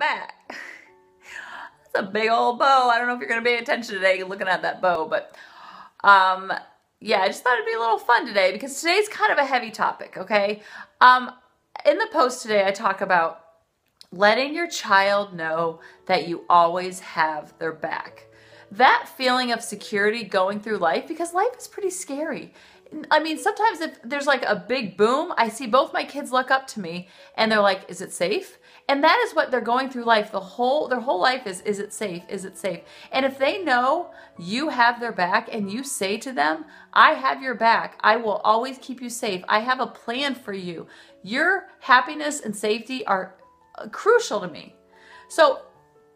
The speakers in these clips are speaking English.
back. That's a big old bow. I don't know if you're going to pay attention today looking at that bow, but yeah, I just thought it'd be a little fun today because today's kind of a heavy topic, okay? In the post today, I talk about letting your child know that you always have their back. That feeling of security going through life, because life is pretty scary. I mean, sometimes if there's like a big boom, I see both my kids look up to me and they're like, is it safe? And that is what they're going through life. Their whole life is it safe? Is it safe? And if they know you have their back and you say to them, I have your back. I will always keep you safe. I have a plan for you. Your happiness and safety are crucial to me. So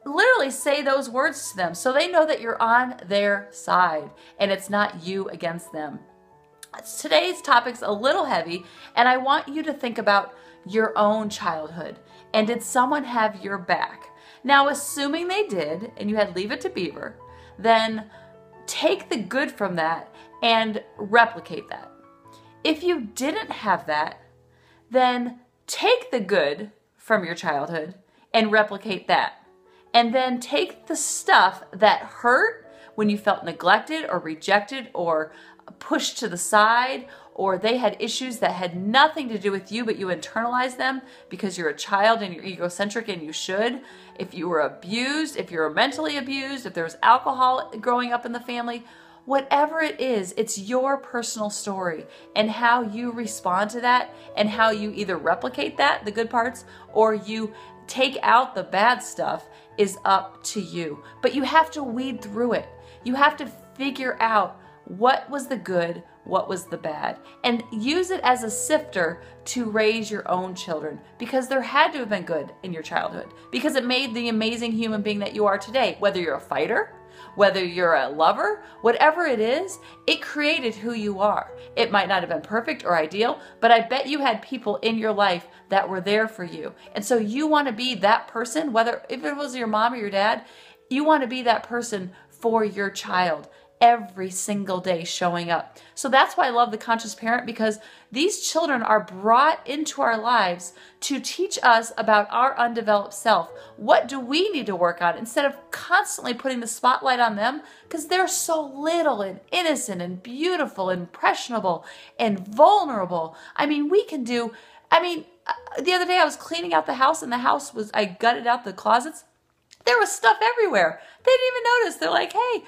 literally say those words to them so they know that you're on their side and it's not you against them. Today's topic's a little heavy, and I want you to think about your own childhood. And did someone have your back? Now, assuming they did, and you had Leave It to Beaver, then take the good from that and replicate that. If you didn't have that, then take the good from your childhood and replicate that. And then take the stuff that hurt when you felt neglected or rejected or pushed to the side, or they had issues that had nothing to do with you, but you internalized them because you're a child and you're egocentric and you should. If you were abused, if you were mentally abused, if there was alcohol growing up in the family, whatever it is, it's your personal story, and how you respond to that and how you either replicate that, the good parts, or you take out the bad stuff is up to you. But you have to weed through it. You have to figure out what was the good, what was the bad, and use it as a sifter to raise your own children, because there had to have been good in your childhood, because it made the amazing human being that you are today. Whether you're a fighter, whether you're a lover, whatever it is, it created who you are. It might not have been perfect or ideal, but I bet you had people in your life that were there for you. And so you want to be that person, whether if it was your mom or your dad, you want to be that person for your child every single day, showing up. So that's why I love the Conscious Parent, because these children are brought into our lives to teach us about our undeveloped self. What do we need to work on, instead of constantly putting the spotlight on them, because they're so little and innocent and beautiful and impressionable and vulnerable. I mean, the other day I was cleaning out the house, and I gutted out the closets. There was stuff everywhere. They didn't even notice. They're like, hey,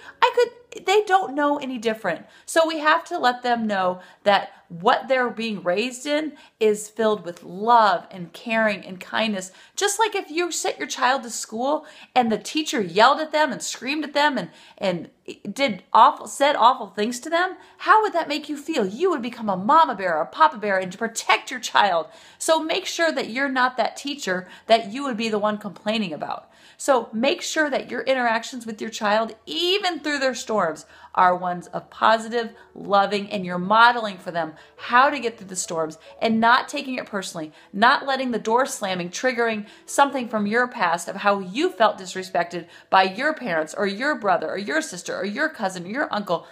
they don't know any different. So we have to let them know that what they're being raised in is filled with love and caring and kindness. Just like if you sent your child to school and the teacher yelled at them and screamed at them and said awful things to them, how would that make you feel? You would become a mama bear or a papa bear and to protect your child. So make sure that you're not that teacher that you would be the one complaining about. So make sure that your interactions with your child, even through their storms, are ones of positive, loving, and you're modeling for them how to get through the storms and not taking it personally, not letting the door slamming, triggering something from your past of how you felt disrespected by your parents or your brother or your sister or your cousin or your uncle.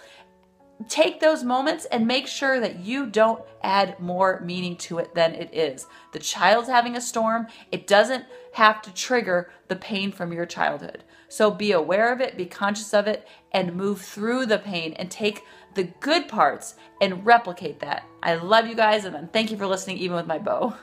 Take those moments and make sure that you don't add more meaning to it than it is. The child's having a storm. It doesn't have to trigger the pain from your childhood. So be aware of it, be conscious of it, and move through the pain and take the good parts and replicate that. I love you guys, and thank you for listening, even with my bow.